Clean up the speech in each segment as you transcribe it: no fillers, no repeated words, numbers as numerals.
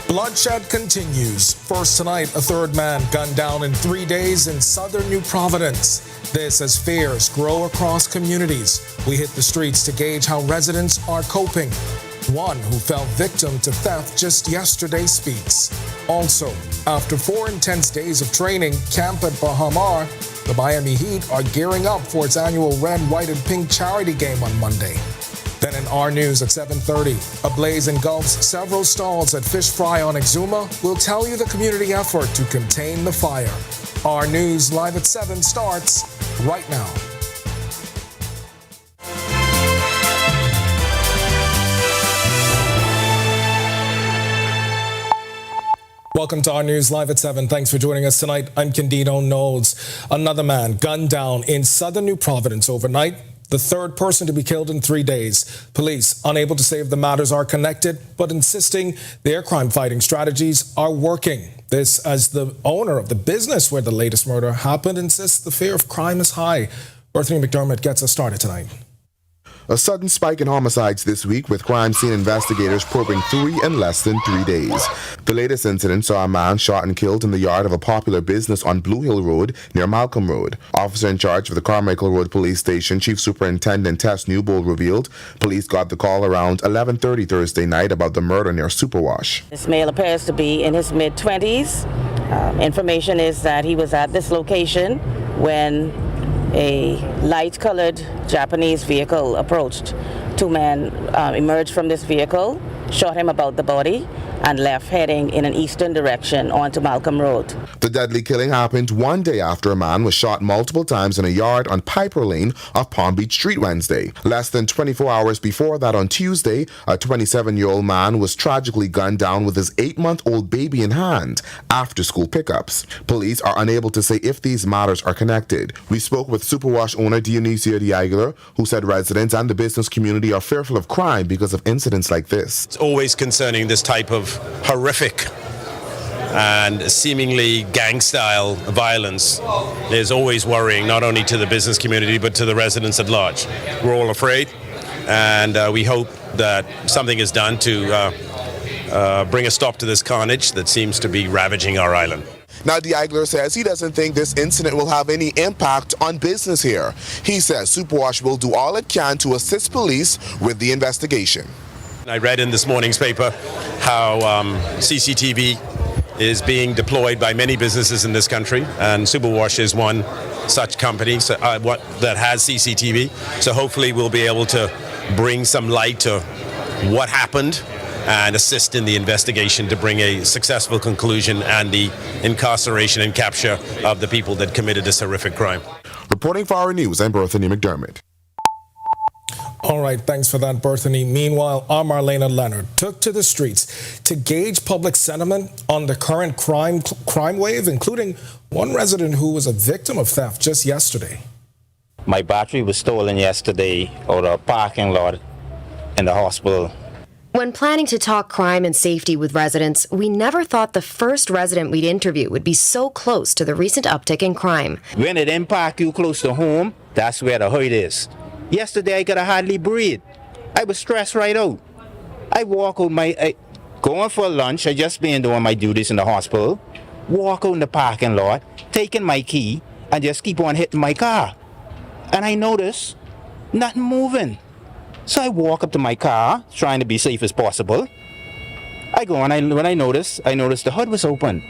Bloodshed continues. First tonight, a third man gunned down in 3 days in southern New Providence. This as fears grow across communities. We hit the streets to gauge how residents are coping. One who fell victim to theft just yesterday speaks. Also, after 4 intense days of training, camp at Bahamar, the Miami Heat are gearing up for its annual red, white, and pink charity game on Monday. Then in Our News at 7:30, a blaze engulfs several stalls at Fish Fry on Exuma. We'll tell you the community effort to contain the fire. Our News live at 7 starts right now. Welcome to Our News live at 7. Thanks for joining us tonight. I'm Candido Knowles. Another man gunned down in southern New Providence overnight. The third person to be killed in 3 days. Police, unable to say if the matters are connected, but insisting their crime-fighting strategies are working. This as the owner of the business where the latest murder happened insists the fear of crime is high. Bethany McDermott gets us started tonight. A sudden spike in homicides this week, with crime scene investigators probing 3 in less than 3 days. The latest incident saw a man shot and killed in the yard of a popular business on Blue Hill Road near Malcolm Road. Officer in charge of the Carmichael Road Police Station, Chief Superintendent Tess Newbold, revealed police got the call around 11:30 Thursday night about the murder near Superwash. This male appears to be in his mid-20s. Information is that he was at this location when a light-colored Japanese vehicle approached. 2 men emerged from this vehicle, shot him about the body, and left heading in an eastern direction onto Malcolm Road. The deadly killing happened 1 day after a man was shot multiple times in a yard on Piper Lane off Palm Beach Street Wednesday. Less than 24 hours before that on Tuesday, a 27-year-old man was tragically gunned down with his 8-month-old baby in hand after school pickups. Police are unable to say if these matters are connected. We spoke with Superwash owner Dionisio Diagler, who said residents and the business community are fearful of crime because of incidents like this. It's always concerning, this type of horrific and seemingly gang-style violence is always worrying, not only to the business community but to the residents at large. We're all afraid, and we hope that something is done to bring a stop to this carnage that seems to be ravaging our island. Now, Diagler says he doesn't think this incident will have any impact on business here. He says Superwash will do all it can to assist police with the investigation. I read in this morning's paper how CCTV is being deployed by many businesses in this country, and Superwash is one such company that has CCTV. So hopefully we'll be able to bring some light to what happened and assist in the investigation to bring a successful conclusion and the incarceration and capture of the people that committed this horrific crime. Reporting for Our News, I'm Bethany McDermott. All right, thanks for that, Bethany. Meanwhile, our Marlena Leonard took to the streets to gauge public sentiment on the current crime wave, including one resident who was a victim of theft just yesterday. My battery was stolen yesterday out of a parking lot in the hospital. When planning to talk crime and safety with residents, we never thought the first resident we'd interview would be so close to the recent uptick in crime. When it impacts you close to home, that's where the hurt is. Yesterday I could hardly breathe. I was stressed right out. I walk out going for lunch, I just been doing my duties in the hospital, walk out in the parking lot, taking my key, and just keep on hitting my car. And I notice nothing moving. So I walk up to my car, trying to be safe as possible. I go and when I notice the hood was open.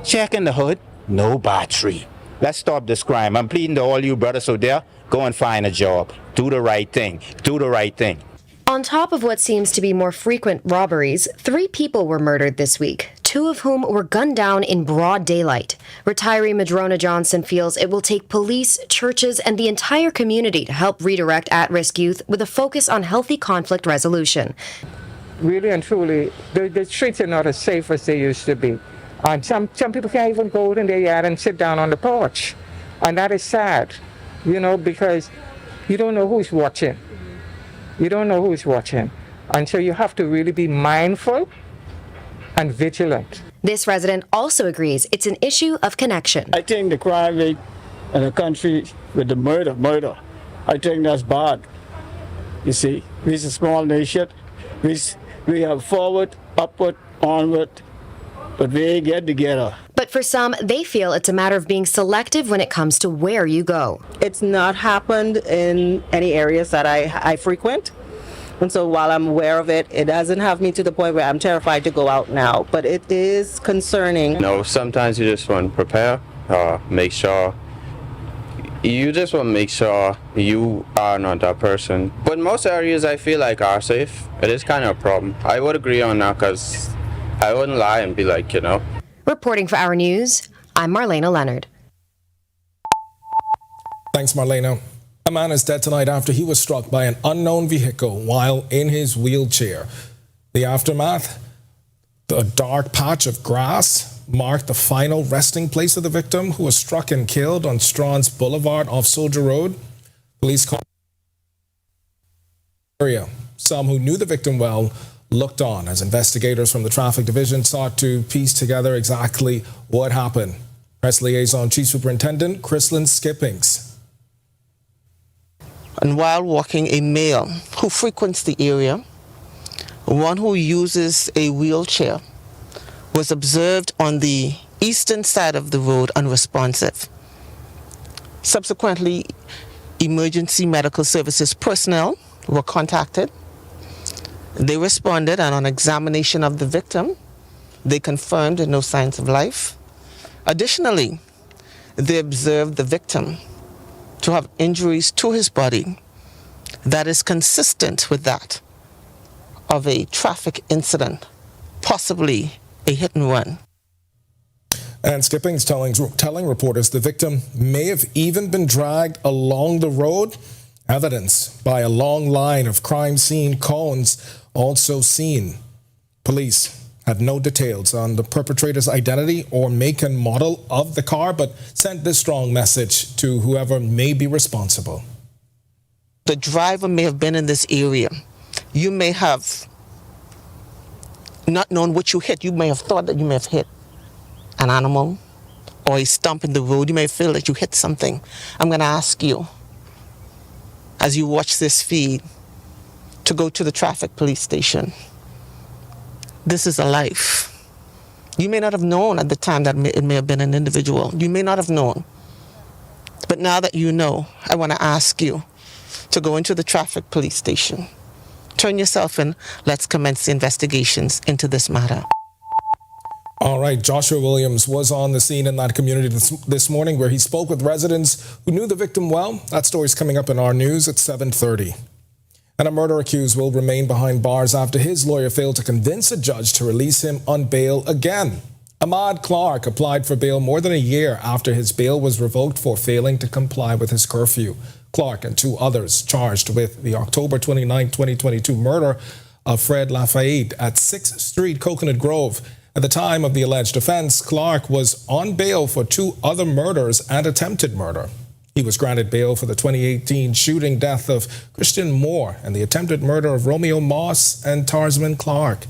Checking the hood, no battery. Let's stop this crime. I'm pleading to all you brothers out there, go and find a job. Do the right thing. Do the right thing. On top of what seems to be more frequent robberies, 3 people were murdered this week, 2 of whom were gunned down in broad daylight. Retiree Madrona Johnson feels it will take police, churches, and the entire community to help redirect at-risk youth with a focus on healthy conflict resolution. Really and truly, the streets are not as safe as they used to be. And some people can't even go out in their yard and sit down on the porch. And that is sad, because you don't know who's watching. You don't know who's watching. And so you have to really be mindful and vigilant. This resident also agrees it's an issue of connection. I think the crime rate in the country with the murder, I think that's bad. You see, we're a small nation. We have forward, upward, onward, but we ain't get together. But for some, they feel it's a matter of being selective when it comes to where you go. It's not happened in any areas that I frequent. And so while I'm aware of it, it doesn't have me to the point where I'm terrified to go out now. But it is concerning. Sometimes you just want to prepare, make sure. You just want to make sure you are not that person. But most areas I feel like are safe. It is kind of a problem. I would agree on that because I wouldn't lie and be like, Reporting for Our News, I'm Marlena Leonard. Thanks, Marlena. A man is dead tonight after he was struck by an unknown vehicle while in his wheelchair. The aftermath, the dark patch of grass marked the final resting place of the victim, who was struck and killed on Straughns Boulevard off Soldier Road. Police called the area. Some who knew the victim well looked on as investigators from the traffic division sought to piece together exactly what happened. Press Liaison Chief Superintendent Chrislyn Skippings. And while walking, a male who frequents the area, one who uses a wheelchair, was observed on the eastern side of the road unresponsive. Subsequently, emergency medical services personnel were contacted. They responded, and on examination of the victim, they confirmed no signs of life. Additionally, they observed the victim to have injuries to his body that is consistent with that of a traffic incident, possibly a hit and run. And Skipping's telling reporters the victim may have even been dragged along the road, evidenced by a long line of crime scene cones also seen. Police had no details on the perpetrator's identity or make and model of the car, but sent this strong message to whoever may be responsible. The driver may have been in this area. You may have not known what you hit. You may have thought that you may have hit an animal or a stump in the road. You may feel that you hit something. I'm going to ask you, as you watch this feed, to go to the traffic police station. This is a life. You may not have known at the time that it may have been an individual. You may not have known. But now that you know, I want to ask you to go into the traffic police station. Turn yourself in. Let's commence the investigations into this matter. All right, Joshua Williams was on the scene in that community this morning, where he spoke with residents who knew the victim well. That story's coming up in our news at 7:30. And a murder accused will remain behind bars after his lawyer failed to convince a judge to release him on bail again. Ahmad Clark applied for bail more than a year after his bail was revoked for failing to comply with his curfew. Clark and two others charged with the October 29, 2022 murder of Fred Lafayette at 6th Street, Coconut Grove. At the time of the alleged offense, Clark was on bail for two other murders and attempted murder. He was granted bail for the 2018 shooting death of Christian Moore and the attempted murder of Romeo Moss and Tarsman Clark.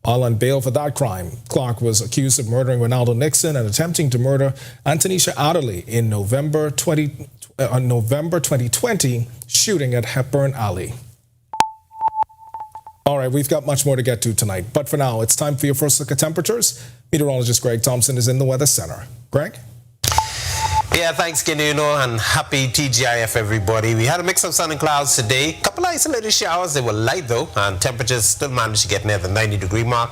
While on bail for that crime, Clark was accused of murdering Ronaldo Nixon and attempting to murder Antonisha Adderley in November 2020 shooting at Hepburn Alley. All right, we've got much more to get to tonight, but for now, it's time for your first look at temperatures. Meteorologist Greg Thompson is in the Weather Center. Greg? Yeah, thanks, Ginuno, and happy TGIF, everybody. We had a mix of sun and clouds today. A couple of isolated showers. They were light, though, and temperatures still managed to get near the 90-degree mark.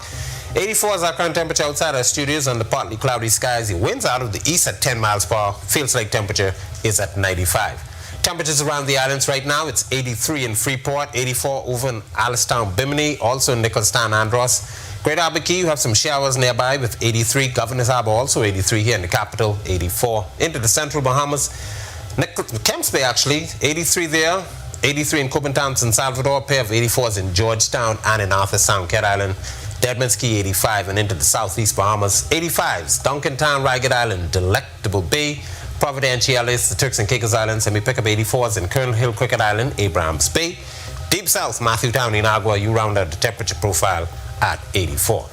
84 is our current temperature outside our studios under partly cloudy skies. The winds out of the east at 10 miles per hour. Feels like temperature is at 95. Temperatures around the islands right now, it's 83 in Freeport, 84 over in Alistown, Bimini, also in Nicholstown, Andros. Great Albuquerque, you have some showers nearby with 83. Governor's Harbour also 83 here in the capital, 84. Into the central Bahamas, Kemps Bay actually, 83 there. 83 in Copenhagen, San Salvador, a pair of 84s in Georgetown and in Arthur Sound, Cat Island. Deadman's Key, 85, and into the southeast Bahamas, 85s. Duncantown, Ragged Island, Delectable Bay, Providenciales, the Turks and Caicos Islands, and we pick up 84s in Colonel Hill, Cricket Island, Abrahams Bay. Deep south, Matthew Town, in Agua, you round out the temperature profile at 84.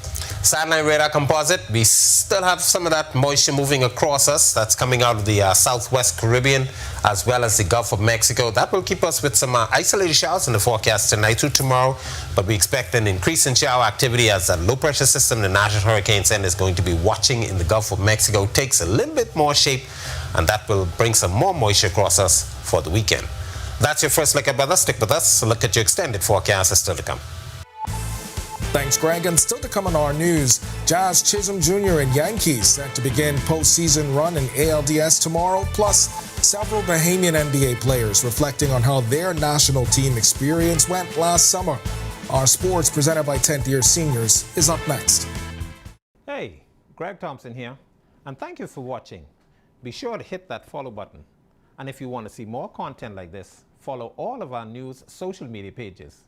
Satellite radar composite, we still have some of that moisture moving across us. That's coming out of the southwest Caribbean as well as the Gulf of Mexico. That will keep us with some isolated showers in the forecast tonight through tomorrow, but we expect an increase in shower activity as that low pressure system the National Hurricane Center is going to be watching in the Gulf of Mexico takes a little bit more shape, and that will bring some more moisture across us for the weekend. That's your first look at weather. Stick with us. A look at your extended forecast is still to come. Thanks, Greg. And still to come on our news, Jazz Chisholm Jr. and Yankees set to begin postseason run in ALDS tomorrow, plus several Bahamian NBA players reflecting on how their national team experience went last summer. Our sports presented by 10th Year Seniors is up next. Hey, Greg Thompson here, and thank you for watching. Be sure to hit that follow button. And if you want to see more content like this, follow all of our news social media pages.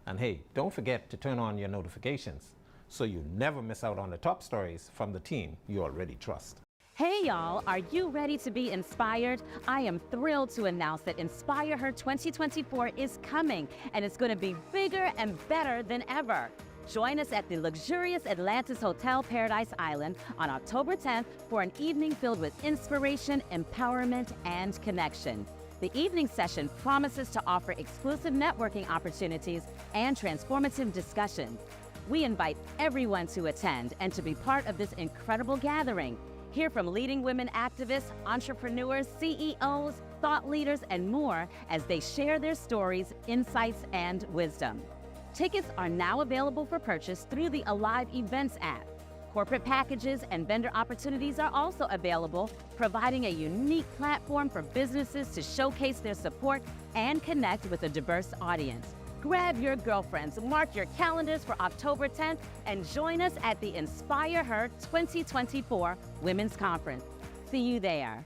And hey, don't forget to turn on your notifications so you never miss out on the top stories from the team you already trust. Hey y'all, are you ready to be inspired? I am thrilled to announce that Inspire Her 2024 is coming, and it's going to be bigger and better than ever. Join us at the luxurious Atlantis Hotel Paradise Island on October 10th for an evening filled with inspiration, empowerment, and connection. The evening session promises to offer exclusive networking opportunities and transformative discussions. We invite everyone to attend and to be part of this incredible gathering. Hear from leading women activists, entrepreneurs, CEOs, thought leaders, and more as they share their stories, insights, and wisdom. Tickets are now available for purchase through the Alive Events app. Corporate packages and vendor opportunities are also available, providing a unique platform for businesses to showcase their support and connect with a diverse audience. Grab your girlfriends, mark your calendars for October 10th, and join us at the Inspire Her 2024 Women's Conference. See you there.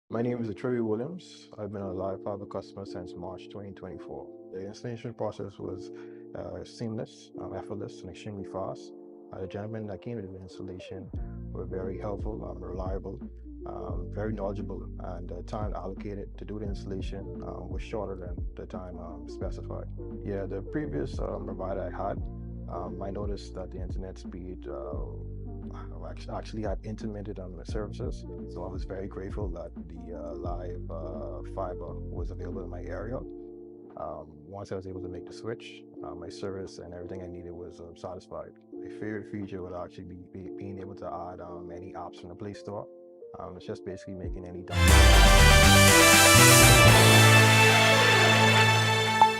My name is Trevi Williams. I've been a Live Fiber customer since March 2024. The installation process was seamless, effortless, and extremely fast. The gentlemen that came to the installation were very helpful, reliable, very knowledgeable, and the time allocated to do the installation was shorter than the time specified. Yeah, the previous provider I had, I noticed that the internet speed actually had intermittent services, so I was very grateful that the live fiber was available in my area. Once I was able to make the switch, my service and everything I needed was satisfied. My favorite feature would actually be being able to add any apps from the Play Store. It's just basically making any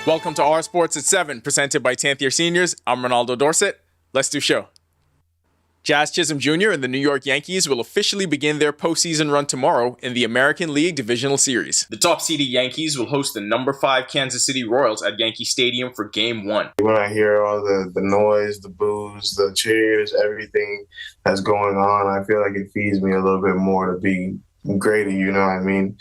Welcome to Our Sports at 7, presented by 10th Year Seniors. I'm Ronaldo Dorset. Let's do show. Jazz Chisholm Jr. and the New York Yankees will officially begin their postseason run tomorrow in the American League Divisional Series. The top-seeded Yankees will host the number 5 Kansas City Royals at Yankee Stadium for Game 1. When I hear all the noise, the boos, the cheers, everything that's going on, I feel like it feeds me a little bit more to be greater, you know what I mean?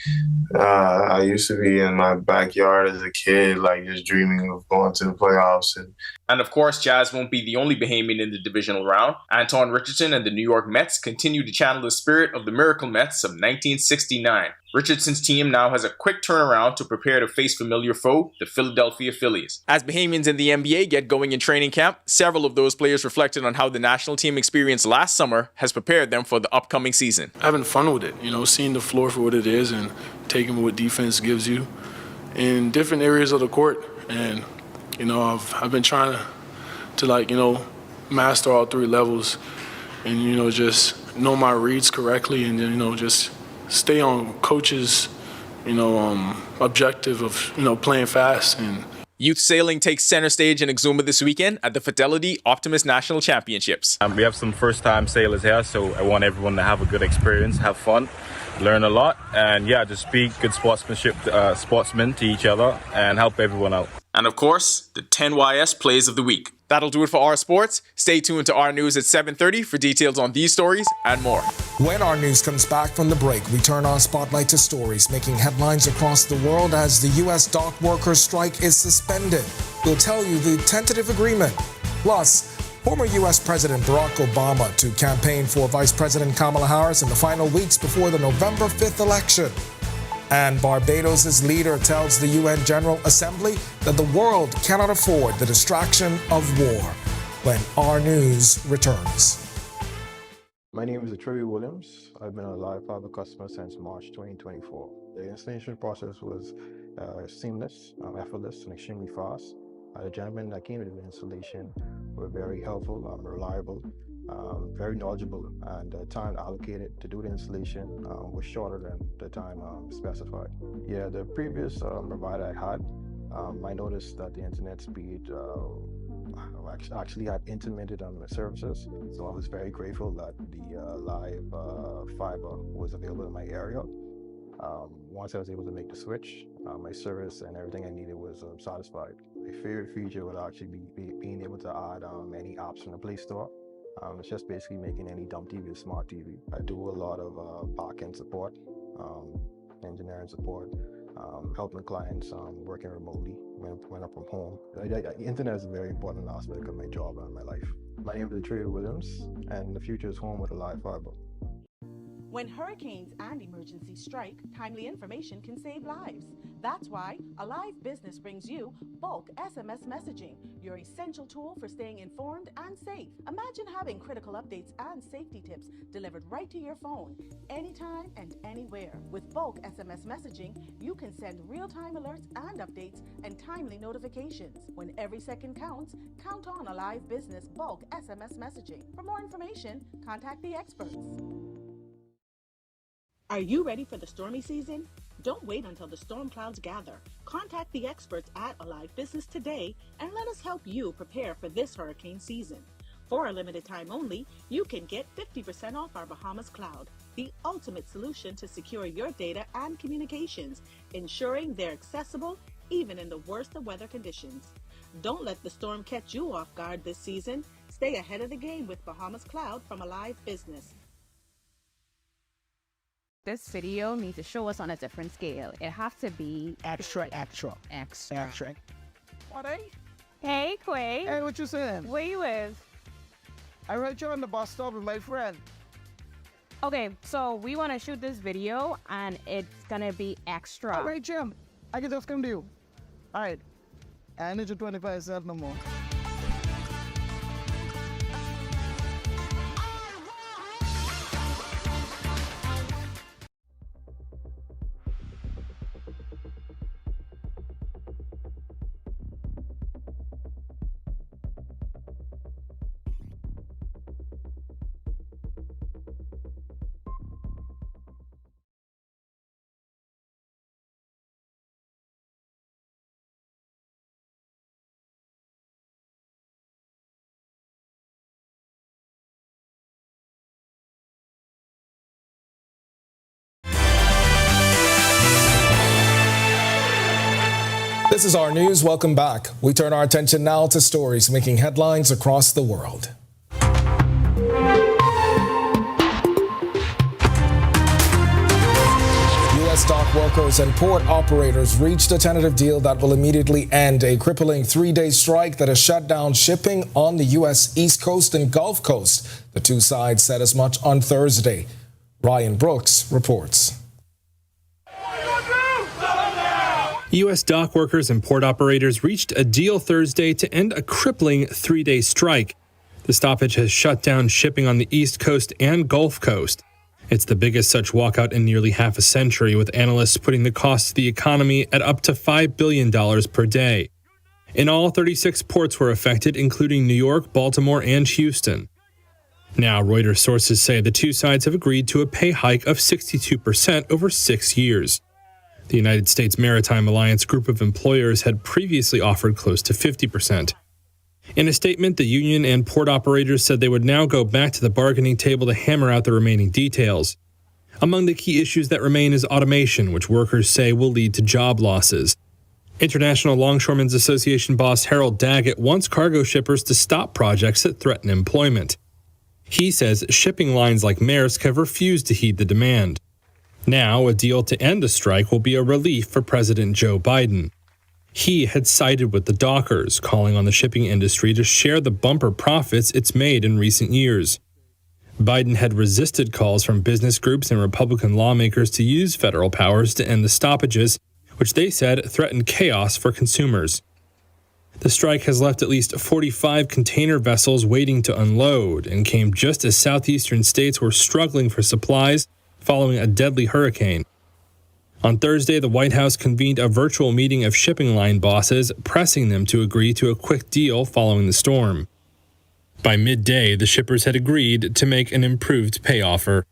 I used to be in my backyard as a kid, like just dreaming of going to the playoffs. And of course, Jazz won't be the only Bahamian in the divisional round. Anton Richardson and the New York Mets continue to channel the spirit of the Miracle Mets of 1969. Richardson's team now has a quick turnaround to prepare to face familiar foe, the Philadelphia Phillies. As Bahamians in the NBA get going in training camp, several of those players reflected on how the national team experience last summer has prepared them for the upcoming season. Having fun with it, seeing the floor for what it is and taking what defense gives you in different areas of the court. And, I've been trying to master all 3 levels and, just know my reads correctly and, just stay on coach's, objective of, playing fast. And Youth sailing takes center stage in Exuma this weekend at the Fidelity Optimist National Championships. We have some first-time sailors here, so I want everyone to have a good experience, have fun, learn a lot, and just be good sportsmen to each other and help everyone out. And of course, the 10YS Plays of the Week. That'll do it for Our Sports. Stay tuned to Our News at 7:30 for details on these stories and more. When Our News comes back from the break, we turn our spotlight to stories making headlines across the world as the U.S. dock workers' strike is suspended. We'll tell you the tentative agreement. Plus, former U.S. President Barack Obama to campaign for Vice President Kamala Harris in the final weeks before the November 5th election. And Barbados' leader tells the UN General Assembly that the world cannot afford the distraction of war. when Our News returns. My name is Troy Williams. I've been a live fiber customer since March 2024. The installation process was seamless, effortless, and extremely fast. The gentlemen that came to the installation were very helpful, reliable, very knowledgeable, and the time allocated to do the installation was shorter than the time specified. Yeah, the previous provider I had, I noticed that the internet speed actually had intermittent on the services, so I was very grateful that the live fiber was available in my area. Once I was able to make the switch, my service and everything I needed was satisfied. My favorite feature would actually be being able to add any apps from the Play Store. It's just basically making any dumb TV a smart TV. I do a lot of back-end support, engineering support, helping clients working remotely when I'm from home. The internet is a very important aspect of my job and my life. My name is Trey Williams, and the future is home with a live fiber. When hurricanes and emergencies strike, timely information can save lives. That's why Alive Business brings you bulk SMS messaging, your essential tool for staying informed and safe. Imagine having critical updates and safety tips delivered right to your phone, anytime and anywhere. With bulk SMS messaging, you can send real-time alerts and updates and timely notifications. When every second counts, count on Alive Business bulk SMS messaging. For more information, contact the experts. Are you ready for the stormy season? Don't wait until the storm clouds gather. Contact the experts at Alive Business today and let us help you prepare for this hurricane season. For a limited time only, you can get 50% off our Bahamas Cloud, the ultimate solution to secure your data and communications, ensuring they're accessible even in the worst of weather conditions. Don't let the storm catch you off guard this season. Stay ahead of the game with Bahamas Cloud from Alive Business. This video needs to show us on a different scale. It has to be extra. What, eh? Hey, Quay. Hey, what you saying? Where you with? I heard you on the bus stop with my friend. Okay, so we want to shoot this video, and it's gonna be extra. All right, Jim. I can just come to you. All right. I need your 25 cents no more. This is Our News. Welcome back. We turn our attention now to stories making headlines across the world. U.S. dock workers and port operators reached a tentative deal that will immediately end a crippling 3-day strike that has shut down shipping on the U.S. East Coast and Gulf Coast. The two sides said as much on Thursday. Ryan Brooks reports. U.S. dock workers and port operators reached a deal Thursday to end a crippling 3-day strike. The stoppage has shut down shipping on the East Coast and Gulf Coast. It's the biggest such walkout in nearly half a century, with analysts putting the cost to the economy at up to $5 billion per day. In all, 36 ports were affected, including New York, Baltimore, and Houston. Now, Reuters sources say the two sides have agreed to a pay hike of 62% over 6 years. The United States Maritime Alliance group of employers had previously offered close to 50%. In a statement, the union and port operators said they would now go back to the bargaining table to hammer out the remaining details. Among the key issues that remain is automation, which workers say will lead to job losses. International Longshoremen's Association boss Harold Daggett wants cargo shippers to stop projects that threaten employment. He says shipping lines like Maersk have refused to heed the demand. Now, a deal to end the strike will be a relief for President Joe Biden. He had sided with the dockers, calling on the shipping industry to share the bumper profits it's made in recent years. Biden had resisted calls from business groups and Republican lawmakers to use federal powers to end the stoppages, which they said threatened chaos for consumers. The strike has left at least 45 container vessels waiting to unload and came just as southeastern states were struggling for supplies following a deadly hurricane. On Thursday, the White House convened a virtual meeting of shipping line bosses, pressing them to agree to a quick deal following the storm. By midday, the shippers had agreed to make an improved pay offer.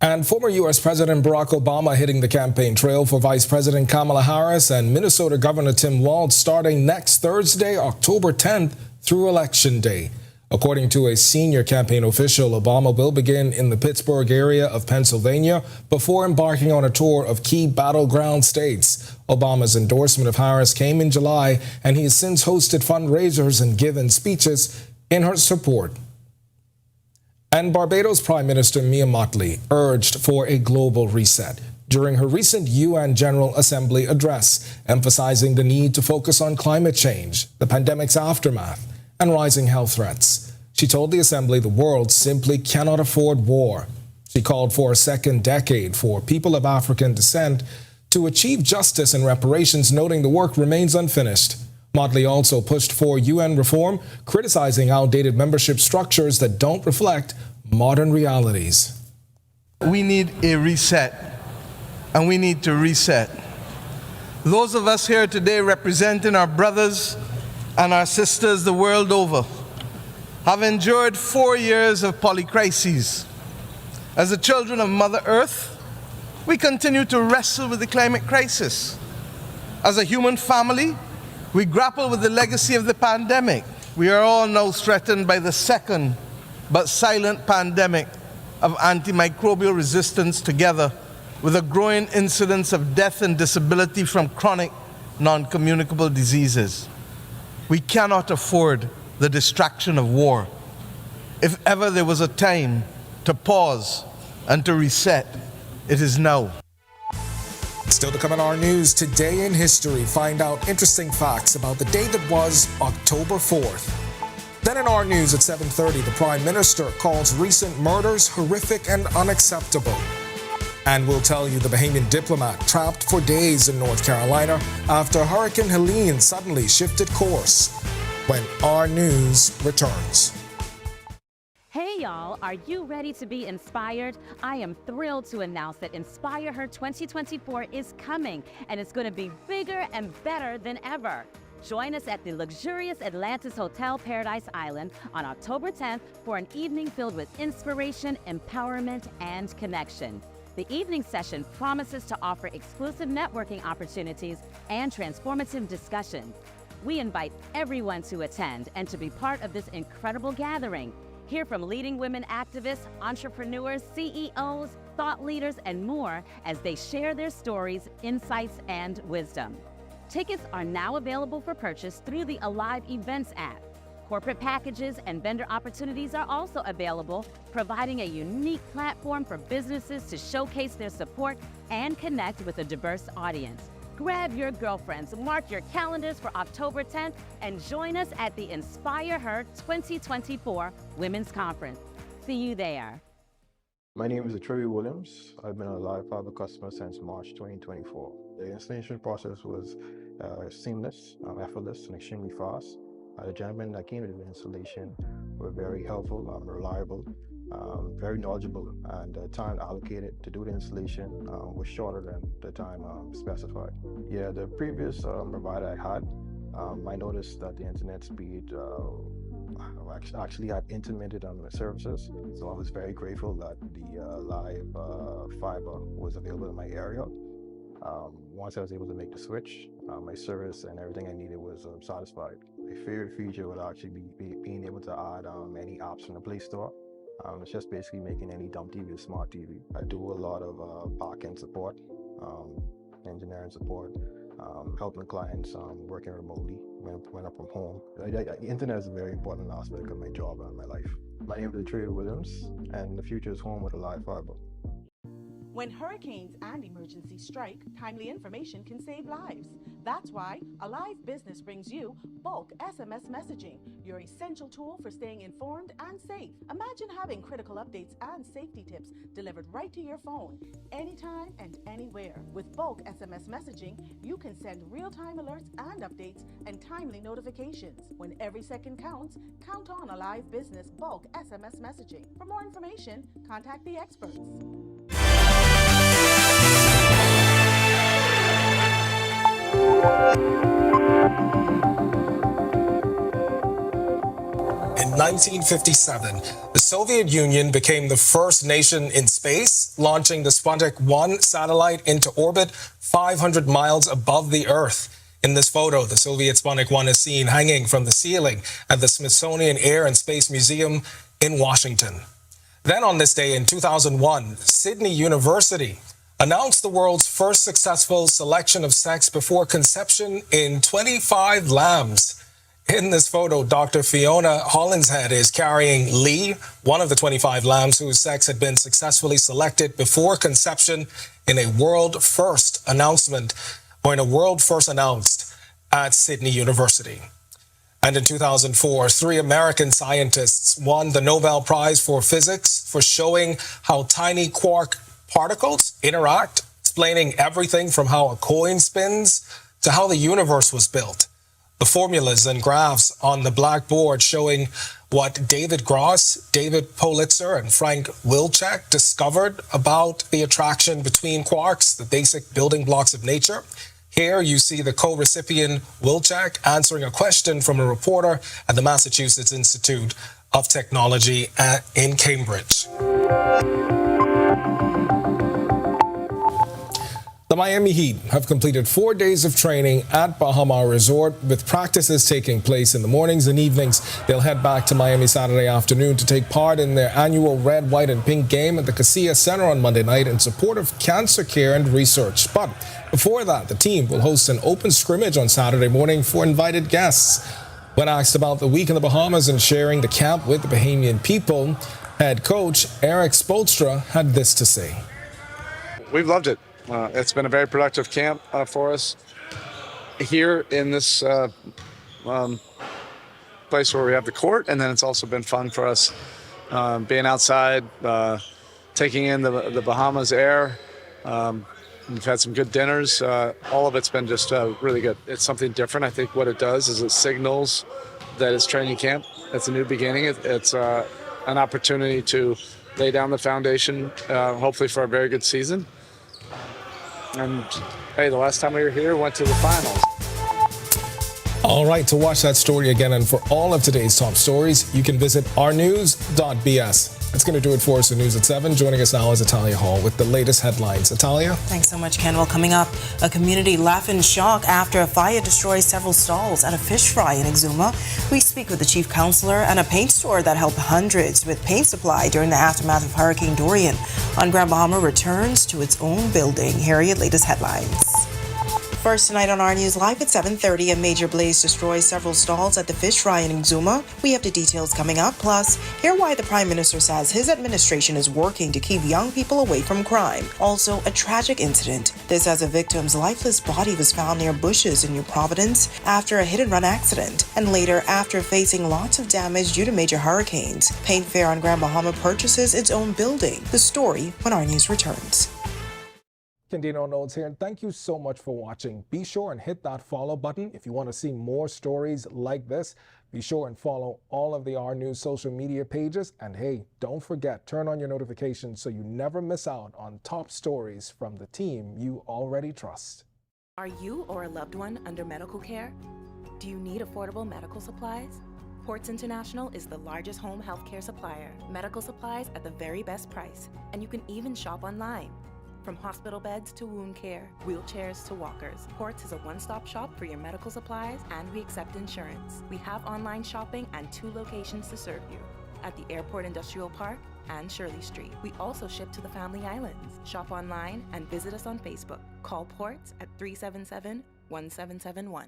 And former U.S. President Barack Obama hitting the campaign trail for Vice President Kamala Harris and Minnesota Governor Tim Walz starting next Thursday, October 10th through Election Day. According to a senior campaign official, Obama will begin in the Pittsburgh area of Pennsylvania before embarking on a tour of key battleground states. Obama's endorsement of Harris came in July, and he has since hosted fundraisers and given speeches in her support. And Barbados Prime Minister Mia Mottley urged for a global reset during her recent UN General Assembly address, emphasizing the need to focus on climate change, the pandemic's aftermath, and rising health threats. She told the Assembly the world simply cannot afford war. She called for a second decade for people of African descent to achieve justice and reparations, noting the work remains unfinished. Mottley also pushed for UN reform, criticizing outdated membership structures that don't reflect modern realities. We need a reset, and we need to reset. Those of us here today representing our brothers and our sisters the world over have endured 4 years of polycrises. As the children of Mother Earth, we continue to wrestle with the climate crisis. As a human family, we grapple with the legacy of the pandemic. We are all now threatened by the second but silent pandemic of antimicrobial resistance, together with a growing incidence of death and disability from chronic non-communicable diseases. We cannot afford the distraction of war. If ever there was a time to pause and to reset, it is now. Still to come on Our News, Today in History, find out interesting facts about the day that was October 4th. Then in Our News at 7:30, the Prime Minister calls recent murders horrific and unacceptable. And we'll tell you the Bahamian diplomat trapped for days in North Carolina after Hurricane Helene suddenly shifted course. When Our News returns. Hey y'all, are you ready to be inspired? I am thrilled to announce that Inspire Her 2024 is coming, and it's going to be bigger and better than ever. Join us at the luxurious Atlantis Hotel Paradise Island on October 10th for an evening filled with inspiration, empowerment, and connection. The evening session promises to offer exclusive networking opportunities and transformative discussions. We invite everyone to attend and to be part of this incredible gathering. Hear from leading women activists, entrepreneurs, CEOs, thought leaders, and more as they share their stories, insights, and wisdom. Tickets are now available for purchase through the Alive Events app. Corporate packages and vendor opportunities are also available, providing a unique platform for businesses to showcase their support and connect with a diverse audience. Grab your girlfriends, mark your calendars for October 10th, and join us at the Inspire Her 2024 Women's Conference. See you there. My name is Troy Williams. I've been a Live Fiber customer since March 2024. The installation process was seamless, effortless, and extremely fast. The gentlemen that came to the installation were very helpful, reliable, very knowledgeable, and the time allocated to do the installation was shorter than the time specified. Yeah, the previous provider I had, I noticed that the internet speed actually had intermittent services, so I was very grateful that the live fiber was available in my area. Once I was able to make the switch, my service and everything I needed was satisfied. My favorite feature would actually be being able to add any apps from the Play Store. It's just basically making any dumb TV a smart TV. I do a lot of back-end support, engineering support, helping clients working remotely when I'm from home. The internet is a very important aspect of my job and my life. My name is Trey Williams, and the future is home with a live fiber. When hurricanes and emergencies strike, timely information can save lives. That's why Alive Business brings you bulk SMS messaging, your essential tool for staying informed and safe. Imagine having critical updates and safety tips delivered right to your phone, anytime and anywhere. With bulk SMS messaging, you can send real-time alerts and updates and timely notifications. When every second counts, count on Alive Business bulk SMS messaging. For more information, contact the experts. In 1957, the Soviet Union became the first nation in space, launching the Sputnik 1 satellite into orbit 500 miles above the Earth. In this photo, the Soviet Sputnik 1 is seen hanging from the ceiling at the Smithsonian Air and Space Museum in Washington. Then on this day in 2001, Sydney University announced the world's first successful selection of sex before conception in 25 lambs. In this photo, Dr. Fiona Hollinshead is carrying Lee, one of the 25 lambs whose sex had been successfully selected before conception in a world first announced at Sydney University. And in 2004, 3 American scientists won the Nobel Prize for Physics for showing how tiny quark particles interact, explaining everything from how a coin spins to how the universe was built. The formulas and graphs on the blackboard showing what David Gross, David Politzer, and Frank Wilczek discovered about the attraction between quarks, the basic building blocks of nature. Here you see the co-recipient Wilczek answering a question from a reporter at the Massachusetts Institute of Technology in Cambridge. The Miami Heat have completed 4 days of training at Bahama Resort, with practices taking place in the mornings and evenings. They'll head back to Miami Saturday afternoon to take part in their annual red, white, and pink game at the Casilla Center on Monday night in support of cancer care and research. But before that, the team will host an open scrimmage on Saturday morning for invited guests. When asked about the week in the Bahamas and sharing the camp with the Bahamian people, head coach Eric Spoelstra had this to say. We've loved it. It's been a very productive camp for us here in this place where we have the court, and then it's also been fun for us being outside, taking in the Bahamas air. We've had some good dinners. All of it's been just really good. It's something different. I think what it does is it signals that it's training camp. It's a new beginning. It's an opportunity to lay down the foundation, hopefully for a very good season. And hey, the last time we were here, we went to the finals. All right, to watch that story again and for all of today's top stories, you can visit ournews.bs. That's going to do it for us in News at 7. Joining us now is Italia Hall with the latest headlines. Italia? Thanks so much, Ken. Well, coming up, a community left in shock after a fire destroys several stalls at a fish fry in Exuma. We speak with the chief counselor, and a paint store that helped hundreds with paint supply during the aftermath of Hurricane Dorian. On Grand Bahama returns to its own building. Here are your latest headlines. First tonight on Our News Live at 7:30, a major blaze destroys several stalls at the fish fry in Exuma. We have the details coming up. Plus, hear why the Prime Minister says his administration is working to keep young people away from crime. Also, a tragic incident. This as a victim's lifeless body was found near bushes in New Providence after a hit-and-run accident. And later, after facing lots of damage due to major hurricanes, Paint Fair on Grand Bahama purchases its own building. The story when Our News returns. Candino Notes here, and thank you so much for watching. Be sure and hit that follow button if you want to see more stories like this. Be sure and follow all of the Our News social media pages. And hey, don't forget, turn on your notifications so you never miss out on top stories from the team you already trust. Are you or a loved one under medical care? Do you need affordable medical supplies? Ports International is the largest home healthcare supplier. Medical supplies at the very best price, and you can even shop online. From hospital beds to wound care, wheelchairs to walkers, Ports is a one-stop shop for your medical supplies, and we accept insurance. We have online shopping and 2 locations to serve you, at the Airport Industrial Park and Shirley Street. We also ship to the Family Islands. Shop online and visit us on Facebook. Call Ports at 377-1771.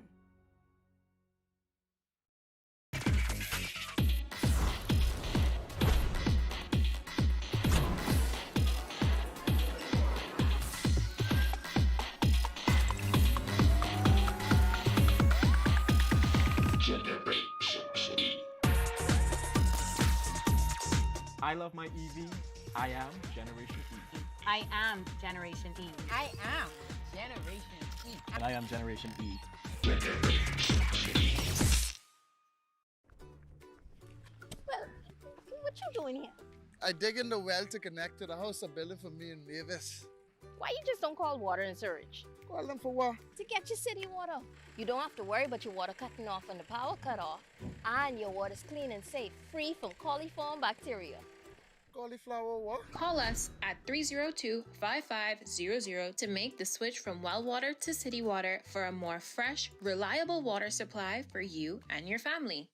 I love my EV. I am Generation E. I am Generation E. I am Generation E. And I am Generation E. Well, what you doing here? I dig in the well to connect to the house of building for me and Mavis. Why you just don't call water and sewage? Call them for what? To get your city water. You don't have to worry about your water cutting off when the power cut off. And your water's clean and safe, free from coliform bacteria. Cauliflower what? Call us at 302-5500 to make the switch from well water to city water for a more fresh, reliable water supply for you and your family.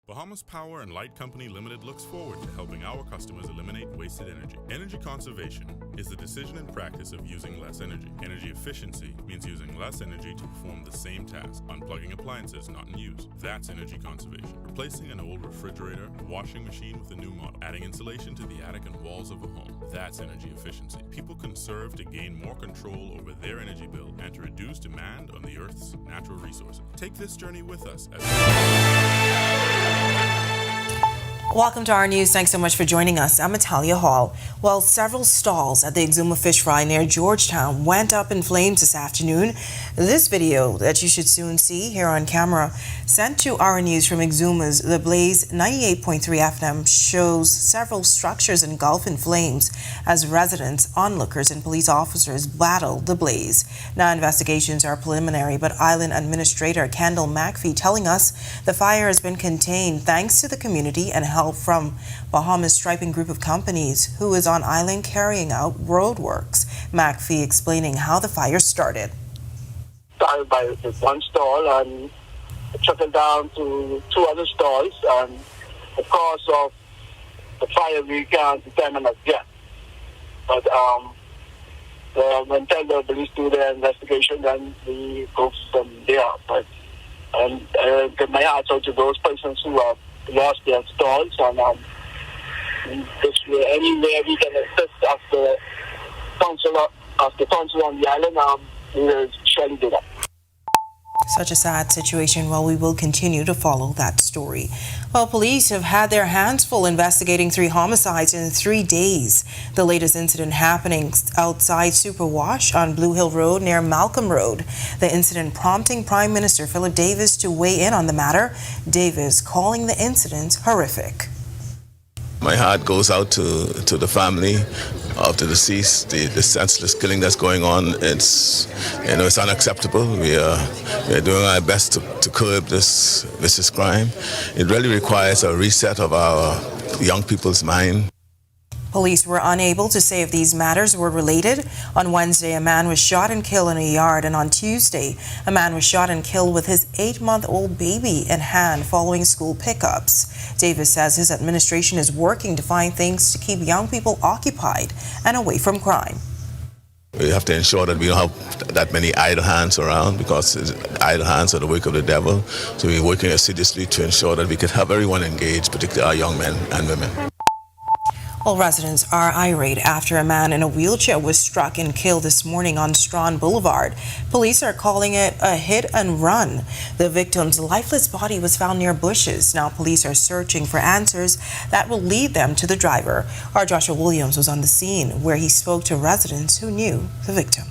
Bahamas Power and Light Company Limited looks forward to helping our customers eliminate wasted energy. Energy conservation is the decision and practice of using less energy. Energy efficiency means using less energy to perform the same task, unplugging appliances not in use. That's energy conservation. Replacing an old refrigerator, washing machine with a new model, adding insulation to the attic and walls of a home. That's energy efficiency. People conserve to gain more control over their energy bill and to reduce demand on the Earth's natural resources. Take this journey with us as Welcome to our news. Thanks so much for joining us. I'm Natalia Hall. Well, several stalls at the Exuma Fish Fry near Georgetown went up in flames this afternoon. This video that you should soon see here on camera, sent to our news from Exuma's The Blaze 98.3 FM, shows several structures engulf in flames as residents, onlookers, and police officers battle the blaze. Now, investigations are preliminary, but Island Administrator Kendall McPhee telling us the fire has been contained thanks to the community and help from Bahamas Striping Group of Companies, who is on island carrying out road works. McPhee explaining how the fire started. Started by one stall and trickled down to two other stalls, and the cause of the fire we can't determine as yet. But when the police do their investigation, then we go from there. But get my heart out to those persons who have lost their stalls, and this way, anywhere we can assist as the council on the island, we will surely do that. Such a sad situation. Well, we will continue to follow that story. Well, police have had their hands full investigating 3 homicides in 3 days. The latest incident happening outside Superwash on Blue Hill Road near Malcolm Road. The incident prompting Prime Minister Philip Davis to weigh in on the matter. Davis calling the incident horrific. My heart goes out to the family of the deceased. The senseless killing that's going on, it's unacceptable. We are doing our best to curb this vicious crime. It really requires a reset of our young people's mind. Police were unable to say if these matters were related. On Wednesday, a man was shot and killed in a yard, and on Tuesday, a man was shot and killed with his 8-month-old baby in hand following school pickups. Davis says his administration is working to find things to keep young people occupied and away from crime. We have to ensure that we don't have that many idle hands around, because idle hands are the work of the devil. So we're working assiduously to ensure that we can have everyone engaged, particularly our young men and women. Well, residents are irate after a man in a wheelchair was struck and killed this morning on Strawn Boulevard. Police are calling it a hit and run. The victim's lifeless body was found near bushes. Now police are searching for answers that will lead them to the driver. Our Joshua Williams was on the scene where he spoke to residents who knew the victim.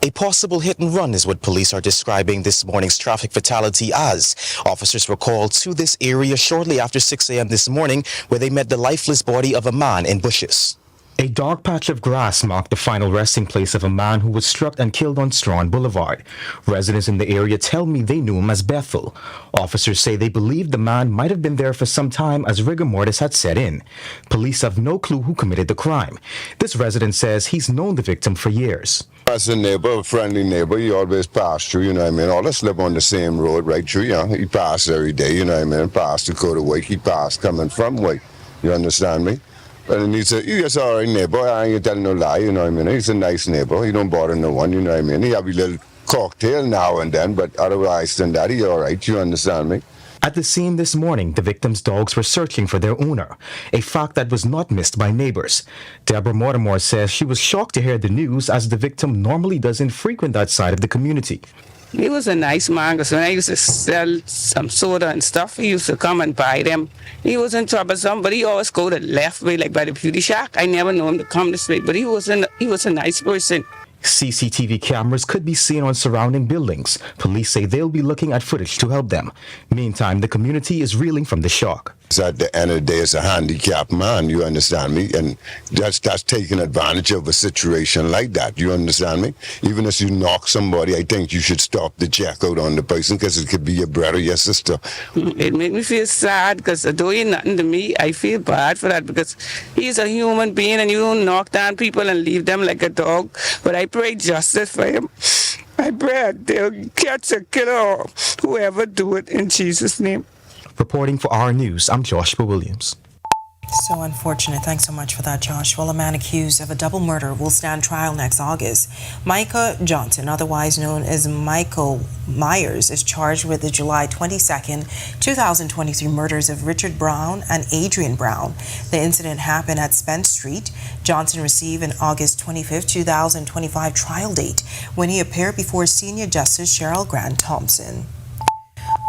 A possible hit and run is what police are describing this morning's traffic fatality as. Officers were called to this area shortly after 6 a.m. this morning, where they met the lifeless body of a man in bushes. A dark patch of grass marked the final resting place of a man who was struck and killed on Strawn Boulevard. Residents in the area tell me they knew him as Bethel. Officers say they believe the man might have been there for some time as rigor mortis had set in. Police have no clue who committed the crime. This resident says he's known the victim for years. As a neighbor, a friendly neighbor, he always passed through, you know what I mean? All of us live on the same road right through, you know. He passed every day, you know what I mean? Passed to go to work, he passed coming from work. You understand me? And he's a all right neighbor. I ain't telling no lie, you know what I mean? He's a nice neighbor. He don't bother no one, you know what I mean? He have a little cocktail now and then, but otherwise than that, he all right, you understand me? At the scene this morning, the victim's dogs were searching for their owner, a fact that was not missed by neighbors. Deborah Mortimer says she was shocked to hear the news, as the victim normally doesn't frequent that side of the community. He was a nice man, because when I used to sell some soda and stuff, he used to come and buy them. He wasn't troublesome, but he always go the left way, like by the beauty shack. I never knew him to come this way, but he was a nice person. CCTV cameras could be seen on surrounding buildings. Police say they'll be looking at footage to help them. Meantime, the community is reeling from the shock. At the end of the day, it's a handicapped man, you understand me? And that's taking advantage of a situation like that, you understand me? Even if you knock somebody, I think you should stop the check out on the person, because it could be your brother or your sister. It made me feel sad, because though he nothing to me, I feel bad for that, because he's a human being and you don't knock down people and leave them like a dog. But I pray justice for him. I pray they'll catch a killer or whoever do it in Jesus' name. Reporting for Our News, I'm Joshua Williams. So unfortunate. Thanks so much for that, Josh. Well, a man accused of a double murder will stand trial next August. Micah Johnson, otherwise known as Michael Myers, is charged with the July 22nd, 2023 murders of Richard Brown and Adrian Brown. The incident happened at Spence Street. Johnson received an August 25, 2025 trial date when he appeared before Senior Justice Cheryl Grant Thompson.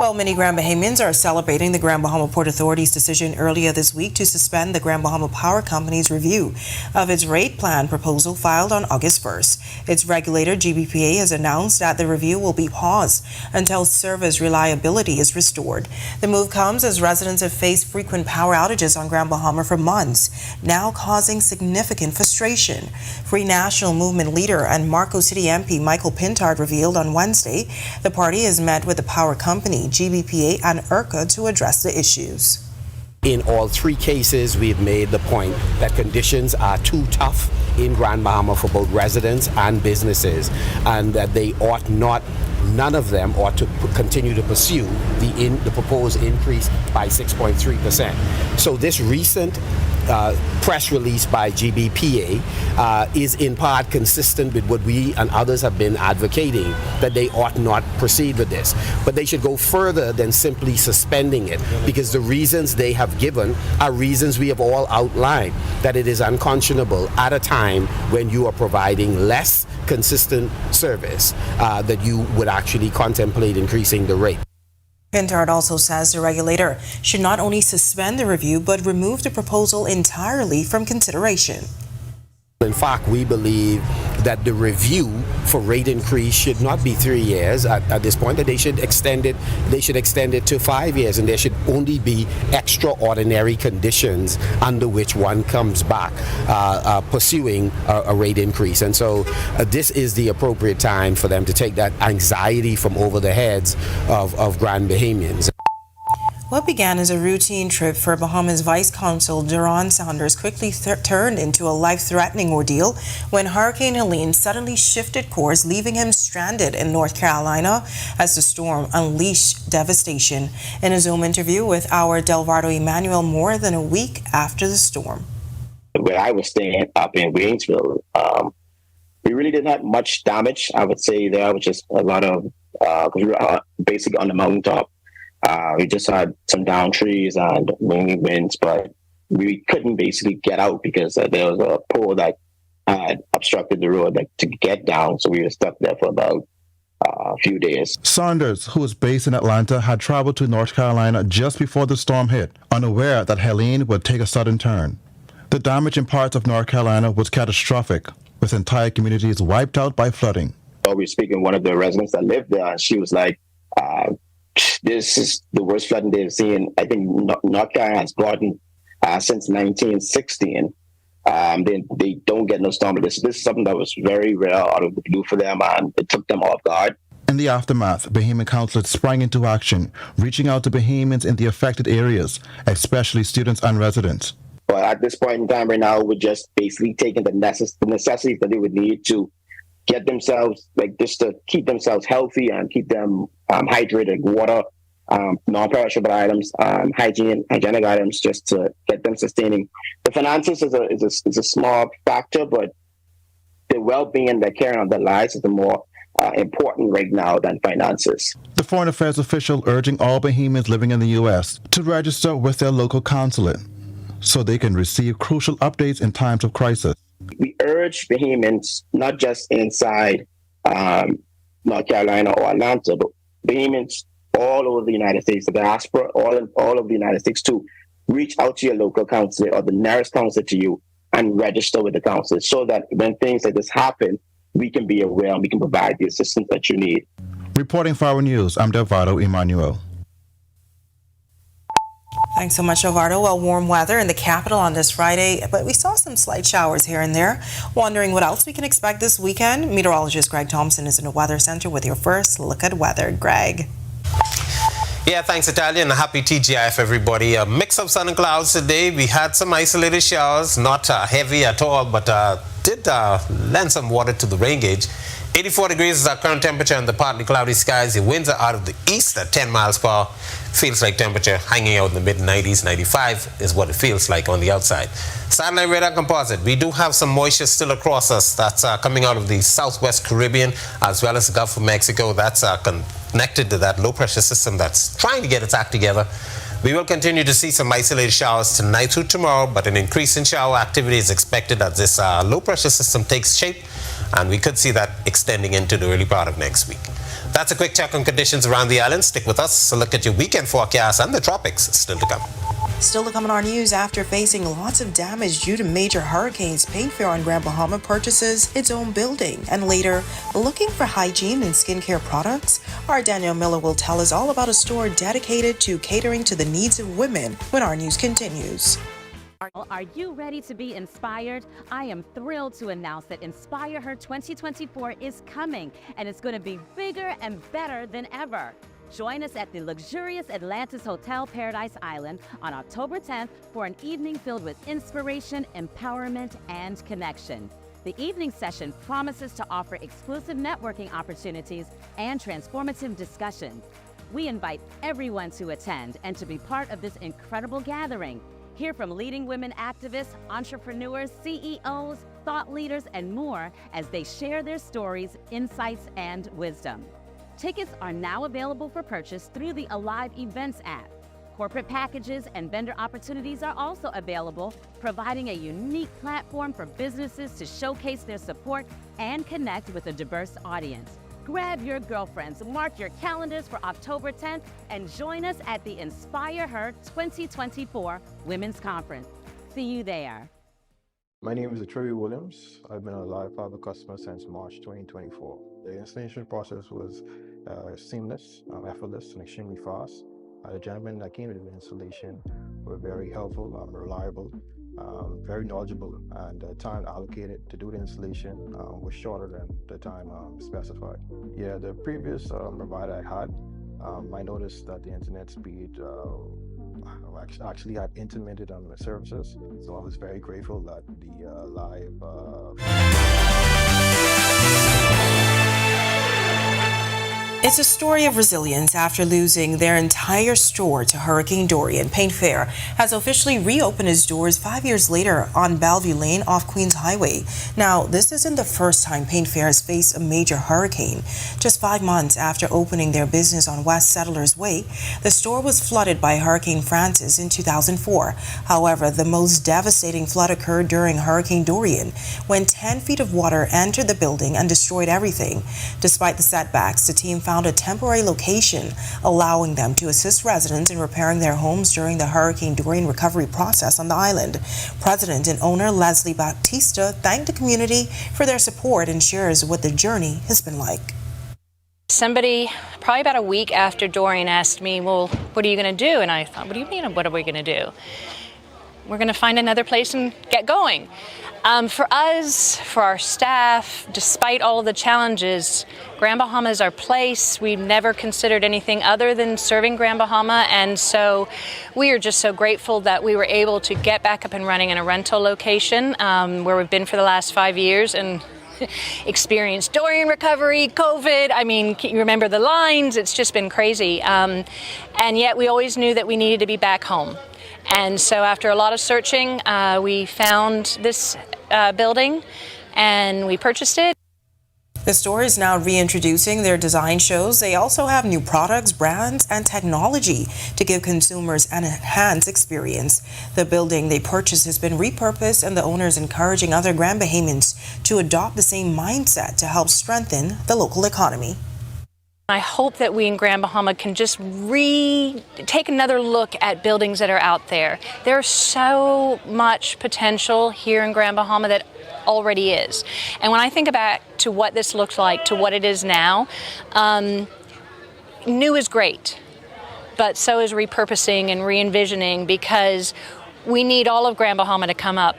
Well, many Grand Bahamians are celebrating the Grand Bahama Port Authority's decision earlier this week to suspend the Grand Bahama Power Company's review of its rate plan proposal filed on August 1st. Its regulator, GBPA, has announced that the review will be paused until service reliability is restored. The move comes as residents have faced frequent power outages on Grand Bahama for months, now causing significant frustration. Free National Movement leader and Marco City MP Michael Pintard revealed on Wednesday the party has met with the power company, GBPA and ERCA to address the issues. In all three cases, we've made the point that conditions are too tough in Grand Bahama for both residents and businesses, and that they ought not, none of them ought to continue to pursue the proposed increase by 6.3%. So this recent press release by GBPA is in part consistent with what we and others have been advocating, that they ought not proceed with this. But they should go further than simply suspending it, because the reasons they have given are reasons we have all outlined, that it is unconscionable at a time when you are providing less consistent service that you would actually contemplate increasing the rate. Pintard also says the regulator should not only suspend the review, but remove the proposal entirely from consideration. In fact, we believe that the review for rate increase should not be 3 years at this point, that they should extend it to 5 years, and there should only be extraordinary conditions under which one comes back pursuing a rate increase. And so this is the appropriate time for them to take that anxiety from over the heads of Grand Bahamians. What began as a routine trip for Bahamas Vice Consul Duron Saunders quickly turned into a life-threatening ordeal when Hurricane Helene suddenly shifted course, leaving him stranded in North Carolina as the storm unleashed devastation. In a Zoom interview with our Delvardo Emmanuel more than a week after the storm. Where I was staying up in Waynesville, we really didn't have much damage. I would say there was just a lot of, we were basically on the mountaintop. We just had some down trees and winds, but we couldn't basically get out because there was a pole that had obstructed the road to get down. So we were stuck there for about a few days. Saunders, who was based in Atlanta, had traveled to North Carolina just before the storm hit, unaware that Helene would take a sudden turn. The damage in parts of North Carolina was catastrophic, with entire communities wiped out by flooding. We were speaking to one of the residents that lived there, and she was like, this is the worst flooding they've seen. I think North Carolina has gotten since 1916. They don't get no storm. This is something that was very rare out of the blue for them, and it took them off guard. In the aftermath, Bahamian councillors sprang into action, reaching out to Bahamians in the affected areas, especially students and residents. But at this point in time right now, we're just basically taking the necessities that they would need to get themselves, just to keep themselves healthy and keep them hydrated, water, non-perishable items, hygienic items, just to get them sustaining. The finances is a small factor, but the well-being, the caring of their lives is the more important right now than finances. The Foreign Affairs official urging all Bahamians living in the U.S. to register with their local consulate so they can receive crucial updates in times of crisis. We urge Bahamians, not just inside North Carolina or Atlanta, but Bahamians all over the United States, the diaspora, all of the United States, to reach out to your local counselor or the nearest counselor to you and register with the counselor so that when things like this happen, we can be aware and we can provide the assistance that you need. Reporting for Our News, I'm Delvado Emmanuel. Thanks so much, Alvaro. Well, warm weather in the capital on this Friday, but we saw some slight showers here and there. Wondering what else we can expect this weekend? Meteorologist Greg Thompson is in the Weather Center with your first look at weather. Greg. Yeah, thanks, Italia, and a happy TGIF, everybody. A mix of sun and clouds today. We had some isolated showers, not heavy at all, but did lend some water to the rain gauge. 84 degrees is our current temperature in the partly cloudy skies. The winds are out of the east at 10 miles per hour. Feels like temperature hanging out in the mid-90s. 95 is what it feels like on the outside. Satellite radar composite. We do have some moisture still across us. That's coming out of the southwest Caribbean as well as the Gulf of Mexico. That's connected to that low-pressure system that's trying to get its act together. We will continue to see some isolated showers tonight through tomorrow, but an increase in shower activity is expected as this low-pressure system takes shape, and we could see that extending into the early part of next week. That's a quick check on conditions around the island. Stick with us. A look at your weekend forecast and the tropics still to come. Still to come on our news, after facing lots of damage due to major hurricanes, Paint Fair on Grand Bahama purchases its own building. And later, looking for hygiene and skincare products? Our Danielle Miller will tell us all about a store dedicated to catering to the needs of women when our news continues. Are you ready to be inspired? I am thrilled to announce that Inspire Her 2024 is coming, and it's going to be bigger and better than ever. Join us at the luxurious Atlantis Hotel Paradise Island on October 10th for an evening filled with inspiration, empowerment, and connection. The evening session promises to offer exclusive networking opportunities and transformative discussion. We invite everyone to attend and to be part of this incredible gathering. Hear from leading women activists, entrepreneurs, CEOs, thought leaders, and more as they share their stories, insights, and wisdom. Tickets are now available for purchase through the Alive Events app. Corporate packages and vendor opportunities are also available, providing a unique platform for businesses to showcase their support and connect with a diverse audience. Grab your girlfriends, mark your calendars for October 10th, and join us at the Inspire Her 2024 Women's Conference. See you there. My name is Troy Williams. I've been a Live Fiber customer since March 2024. The installation process was seamless, effortless, and extremely fast. The gentlemen that came to the installation were very helpful, reliable, very knowledgeable, and the time allocated to do the installation was shorter than the time specified. Yeah, the previous provider I had, I noticed that the internet speed actually had intermittent on the services, so I was very grateful that the It's a story of resilience after losing their entire store to Hurricane Dorian. Paint Fair has officially reopened its doors 5 years later on Bellevue Lane off Queens Highway. Now, this isn't the first time Paint Fair has faced a major hurricane. Just 5 months after opening their business on West Settlers Way, the store was flooded by Hurricane Francis in 2004. However, the most devastating flood occurred during Hurricane Dorian, when 10 feet of water entered the building and destroyed everything. Despite the setbacks, the team found a temporary location, allowing them to assist residents in repairing their homes during the Hurricane Dorian recovery process on the island. President and owner Leslie Bautista thanked the community for their support and shares what the journey has been like. Somebody, probably about a week after Dorian, asked me, well, what are you going to do? And I thought, what do you mean, what are we going to do? We're going to find another place and get going. For us, for our staff, despite all of the challenges, Grand Bahama is our place. We've never considered anything other than serving Grand Bahama, and so we are just so grateful that we were able to get back up and running in a rental location where we've been for the last 5 years and experienced Dorian recovery, COVID. I mean, you remember the lines. It's just been crazy. And yet we always knew that we needed to be back home. And so after a lot of searching, we found this building and we purchased it. The store is now reintroducing their design shows. They also have new products, brands, and technology to give consumers an enhanced experience. The building they purchased has been repurposed, and the owner is encouraging other Grand Bahamians to adopt the same mindset to help strengthen the local economy. I hope that we in Grand Bahama can just take another look at buildings that are out there. There's so much potential here in Grand Bahama that already is. And when I think back to what this looks like to what it is now, new is great, but so is repurposing and re-envisioning, because we need all of Grand Bahama to come up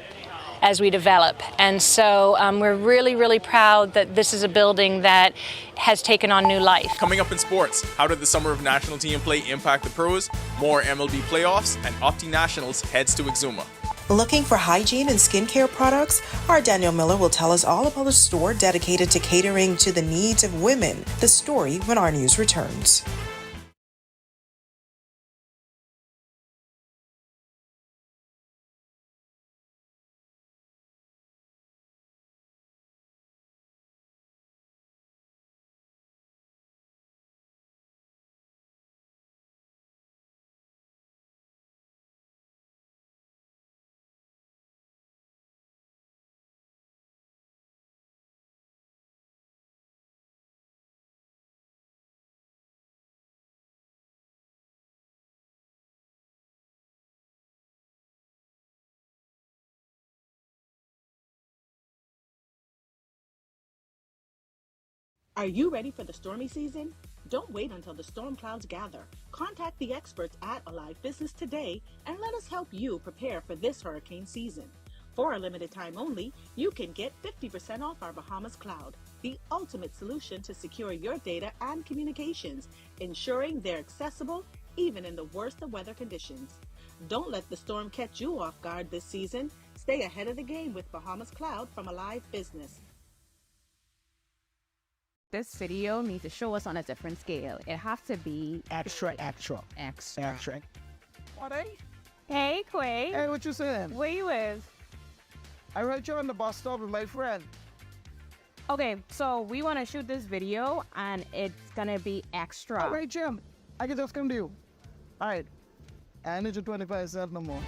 as we develop. And so we're really, really proud that this is a building that has taken on new life. Coming up in sports, how did the summer of national team play impact the pros? More MLB playoffs, and Opti Nationals heads to Exuma. Looking for hygiene and skincare products? Our Daniel Miller will tell us all about a store dedicated to catering to the needs of women. The story when our news returns. Are you ready for the stormy season? Don't wait until the storm clouds gather. Contact the experts at Alive Business today and let us help you prepare for this hurricane season. For a limited time only, you can get 50% off our Bahamas Cloud, the ultimate solution to secure your data and communications, ensuring they're accessible even in the worst of weather conditions. Don't let the storm catch you off guard this season. Stay ahead of the game with Bahamas Cloud from Alive Business. This video needs to show us on a different scale. It has to be extra. What, eh? Hey, Quay. Hey, what you saying? Where you with? I heard you on the bus stop with my friend. Okay, so we want to shoot this video, and it's gonna be extra. All right, Jim. I can just come to you. All right. I need your 25 cents no more.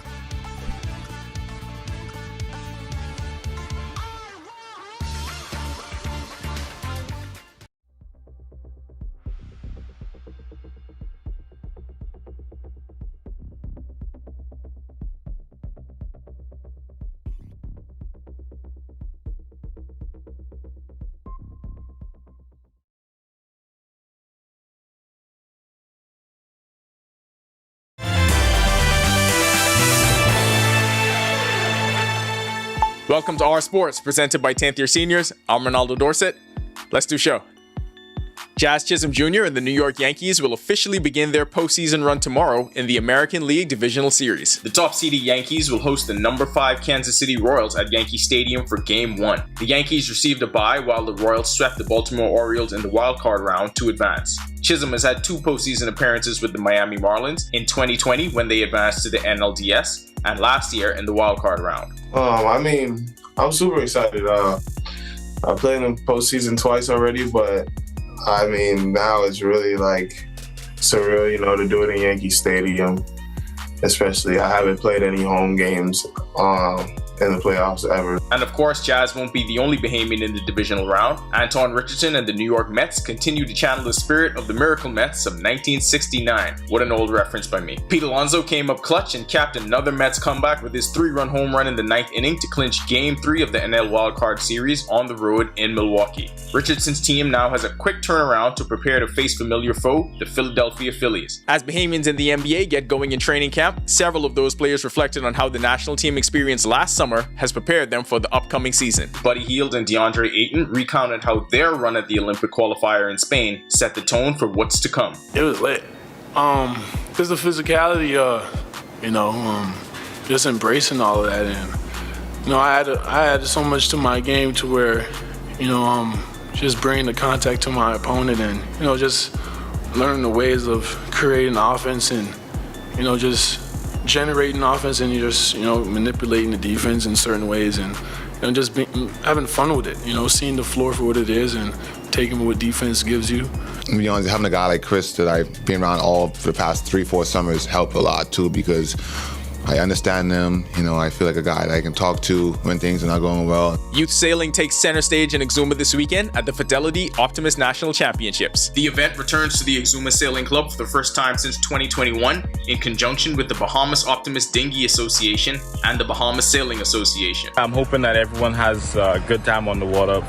Welcome to Our Sports, presented by 10th Year Seniors. I'm Ronaldo Dorset. Let's do show. Jazz Chisholm Jr. and the New York Yankees will officially begin their postseason run tomorrow in the American League Divisional Series. The top-seeded Yankees will host the number 5 Kansas City Royals at Yankee Stadium for Game 1. The Yankees received a bye while the Royals swept the Baltimore Orioles in the wildcard round to advance. Chisholm has had 2 postseason appearances with the Miami Marlins in 2020 when they advanced to the NLDS, and last year in the wildcard round. I'm super excited. I played in the postseason twice already, but now it's really surreal, to do it in Yankee Stadium. Especially, I haven't played any home games in the playoffs ever. And of course, Jazz won't be the only Bahamian in the divisional round. Anton Richardson and the New York Mets continue to channel the spirit of the Miracle Mets of 1969. What an old reference by me. Pete Alonso came up clutch and capped another Mets comeback with his 3-run home run in the 9th inning to clinch Game 3 of the NL Wildcard Series on the road in Milwaukee. Richardson's team now has a quick turnaround to prepare to face familiar foe, the Philadelphia Phillies. As Bahamians in the NBA get going in training camp, several of those players reflected on how the national team experience last summer has prepared them for the upcoming season. Buddy Hield and DeAndre Ayton recounted how their run at the Olympic qualifier in Spain set the tone for what's to come. It was lit. Because the physicality, just embracing all of that, and I added so much to my game to where, just bringing the contact to my opponent, and just learning the ways of creating offense, and just generating offense, and you're just manipulating the defense in certain ways, and just having fun with it, seeing the floor for what it is and taking what defense gives you. To be honest, having a guy like Chris that I've been around all for the past 3-4 summers helped a lot too, because I understand them. You know, I feel like a guy that I can talk to when things are not going well. Youth sailing takes center stage in Exuma this weekend at the Fidelity Optimus National Championships. The event returns to the Exuma Sailing Club for the first time since 2021 in conjunction with the Bahamas Optimus Dinghy Association and the Bahamas Sailing Association. I'm hoping that everyone has a good time on the water.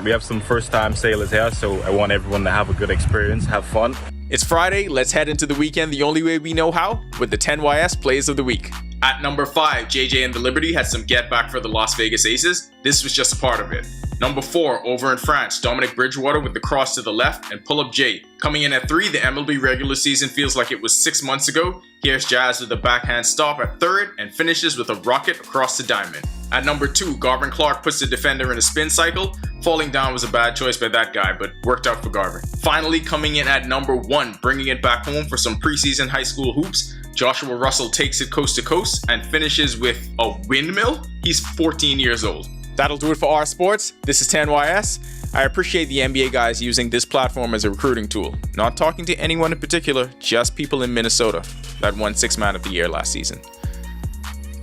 We have some first-time sailors here, so I want everyone to have a good experience, have fun. It's Friday, let's head into the weekend the only way we know how, with the 10YS Plays of the Week. At number 5, JJ and the Liberty had some get back for the Las Vegas Aces. This was just a part of it. Number 4, over in France, Dominic Bridgewater with the cross to the left and pull up J. Coming in at 3, the MLB regular season feels like it was 6 months ago. Here's Jazz with a backhand stop at third and finishes with a rocket across the diamond. At number 2, Garvin Clark puts the defender in a spin cycle. Falling down was a bad choice by that guy, but worked out for Garvin. Finally, coming in at number 1, bringing it back home for some preseason high school hoops, Joshua Russell takes it coast to coast and finishes with a windmill. He's 14 years old. That'll do it for our sports. This is 10YS. I appreciate the NBA guys using this platform as a recruiting tool. Not talking to anyone in particular, just people in Minnesota that won 6th Man of the Year last season.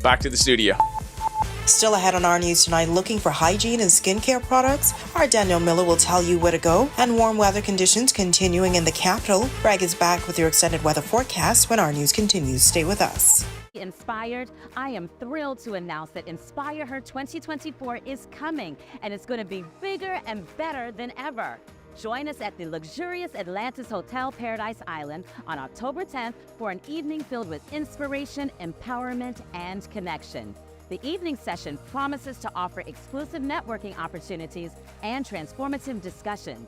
Back to the studio. Still ahead on our news tonight, looking for hygiene and skincare products? Our Daniel Miller will tell you where to go, and warm weather conditions continuing in the capital. Greg is back with your extended weather forecast when our news continues. Stay with us. Inspired, I am thrilled to announce that Inspire Her 2024 is coming, and it's going to be bigger and better than ever. Join us at the luxurious Atlantis Hotel Paradise Island on October 10th for an evening filled with inspiration, empowerment, and connection. The evening session promises to offer exclusive networking opportunities and transformative discussions.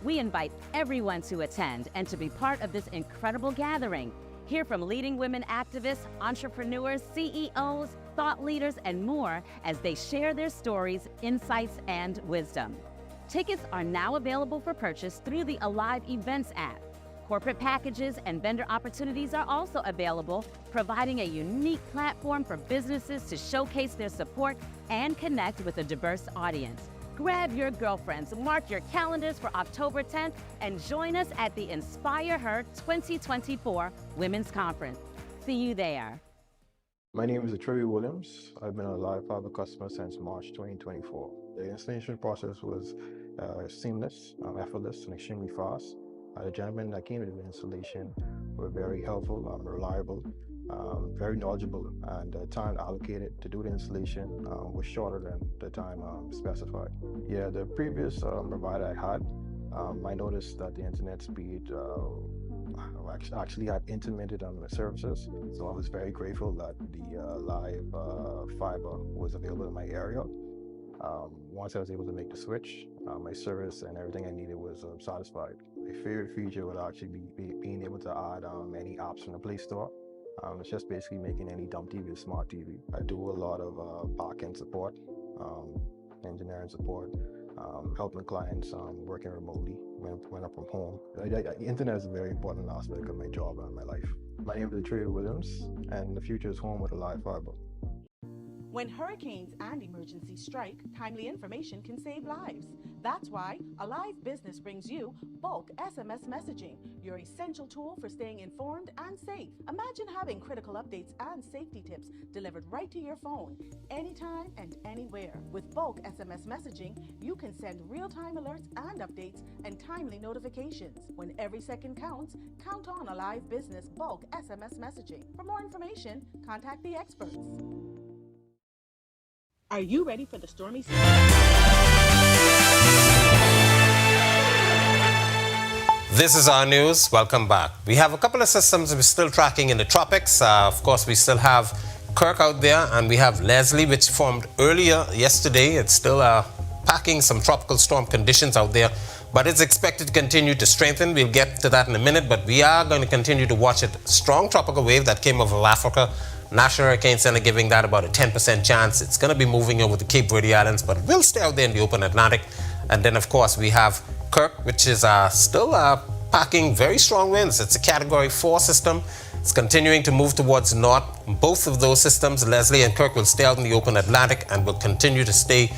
We invite everyone to attend and to be part of this incredible gathering. Hear from leading women activists, entrepreneurs, CEOs, thought leaders, and more as they share their stories, insights, and wisdom. Tickets are now available for purchase through the Alive Events app. Corporate packages and vendor opportunities are also available, providing a unique platform for businesses to showcase their support and connect with a diverse audience. Grab your girlfriends, mark your calendars for October 10th, and join us at the Inspire Her 2024 Women's Conference. See you there. My name is Troy Williams. I've been a Live Fiber customer since March 2024. The installation process was seamless, effortless, and extremely fast. The gentlemen that came to the installation were very helpful, reliable, very knowledgeable, and the time allocated to do the installation was shorter than the time specified. Yeah, the previous provider I had, I noticed that the internet speed actually had intermittent on the services, so I was very grateful that the live fiber was available in my area. Once I was able to make the switch, my service and everything I needed was satisfied. My favorite feature would actually be being able to add any apps from the Play Store. It's just basically making any dumb TV a smart TV. I do a lot of back-end support, engineering support, helping clients working remotely when I'm from home. The internet is a very important aspect of my job and my life. My name is Trey Williams, and the future is home with a live fiber. When hurricanes and emergencies strike, timely information can save lives. That's why Alive Business brings you bulk SMS messaging, your essential tool for staying informed and safe. Imagine having critical updates and safety tips delivered right to your phone, anytime and anywhere. With bulk SMS messaging, you can send real-time alerts and updates and timely notifications. When every second counts, count on Alive Business bulk SMS messaging. For more information, contact the experts. Are you ready for the stormy season? This is our news. Welcome back. We have a couple of systems we're still tracking in the tropics. Of course, we still have Kirk out there, and we have Leslie, which formed earlier yesterday. It's still packing some tropical storm conditions out there, but it's expected to continue to strengthen. We'll get to that in a minute, but we are going to continue to watch a strong tropical wave that came over Africa. National Hurricane Center giving that about a 10% chance. It's going to be moving over the Cape Verde Islands, but we'll stay out there in the open Atlantic. And then, of course, we have Kirk, which is still packing very strong winds. It's a Category 4 system. It's continuing to move towards north. Both of those systems, Leslie and Kirk, will stay out in the open Atlantic and will continue to stay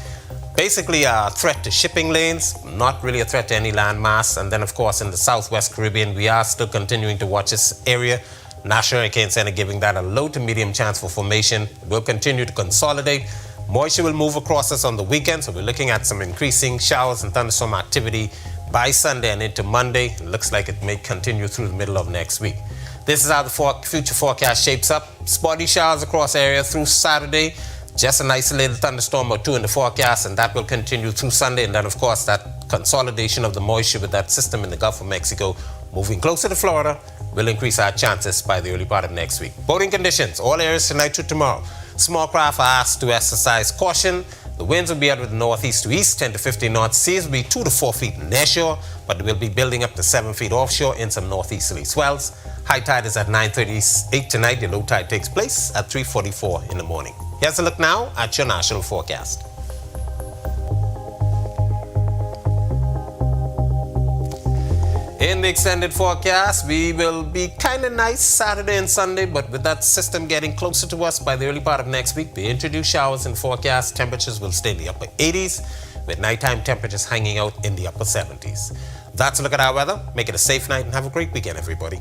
basically a threat to shipping lanes, not really a threat to any land mass. And then, of course, in the Southwest Caribbean, we are still continuing to watch this area. National Hurricane Center giving that a low to medium chance for formation. It will continue to consolidate. Moisture will move across us on the weekend, so we're looking at some increasing showers and thunderstorm activity by Sunday and into Monday. It looks like it may continue through the middle of next week. This is how the future forecast shapes up. Spotty showers across area through Saturday. Just an isolated thunderstorm or two in the forecast, and that will continue through Sunday. And then, of course, that consolidation of the moisture with that system in the Gulf of Mexico moving closer to Florida will increase our chances by the early part of next week. Boating conditions, all areas tonight to tomorrow. Small craft are asked to exercise caution. The winds will be out of the northeast to east, 10 to 15 knots. Seas will be 2 to 4 feet near shore, but they will be building up to 7 feet offshore in some northeasterly swells. High tide is at 9:38 tonight. The low tide takes place at 3:44 in the morning. Here's a look now at your national forecast. In the extended forecast, we will be kind of nice Saturday and Sunday, but with that system getting closer to us by the early part of next week, we introduce showers in forecast. Temperatures will stay in the upper 80s, with nighttime temperatures hanging out in the upper 70s. That's a look at our weather. Make it a safe night and have a great weekend, everybody.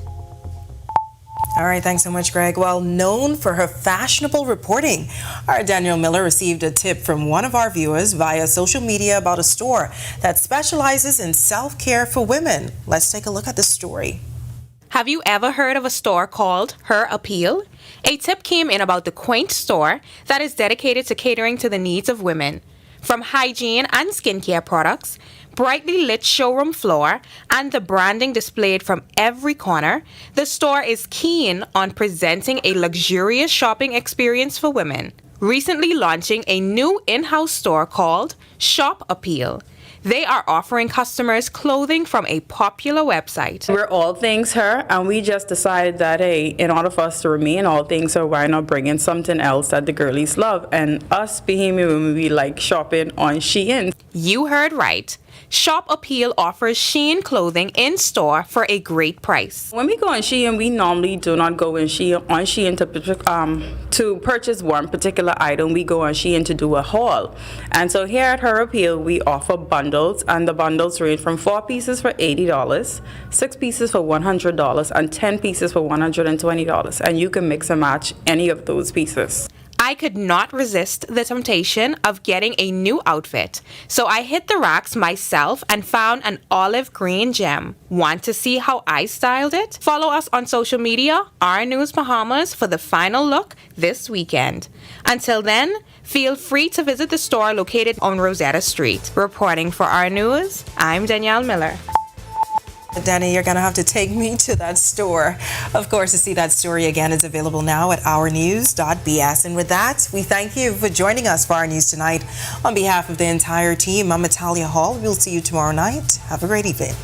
All right, thanks so much, Greg. Well, known for her fashionable reporting, our Danielle Miller received a tip from one of our viewers via social media about a store that specializes in self-care for women. Let's take a look at the story. Have you ever heard of a store called Her Appeal? A tip came in about the quaint store that is dedicated to catering to the needs of women. From hygiene and skincare products, brightly lit showroom floor, and the branding displayed from every corner, the store is keen on presenting a luxurious shopping experience for women. Recently launching a new in-house store called Shop Appeal. They are offering customers clothing from a popular website. We're all things her, and we just decided that, hey, in order for us to remain all things her, why not bring in something else that the girlies love? And us being women, we like shopping on Shein. You heard right. Shop Appeal offers Shein clothing in store for a great price. When we go on Shein, we normally do not go on Shein to purchase one particular item. We go on Shein to do a haul. And so here at Her Appeal, we offer bundles, and the bundles range from 4 pieces for $80, 6 pieces for $100, and 10 pieces for $120. And you can mix and match any of those pieces. I could not resist the temptation of getting a new outfit, so I hit the racks myself and found an olive green gem. Want to see how I styled it? Follow us on social media, Our News Bahamas, for the final look this weekend. Until then, feel free to visit the store located on Rosetta Street. Reporting for Our News, I'm Danielle Miller. Danny, you're going to have to take me to that store. Of course, to see that story again, it's available now at ournews.bs. And with that, we thank you for joining us for Our News Tonight. On behalf of the entire team, I'm Natalia Hall. We'll see you tomorrow night. Have a great evening.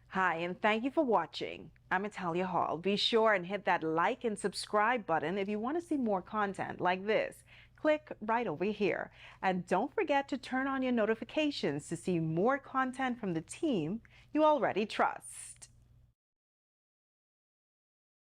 Hi, and thank you for watching. I'm Natalia Hall. Be sure and hit that like and subscribe button if you want to see more content like this. Click right over here. And don't forget to turn on your notifications to see more content from the team you already trust.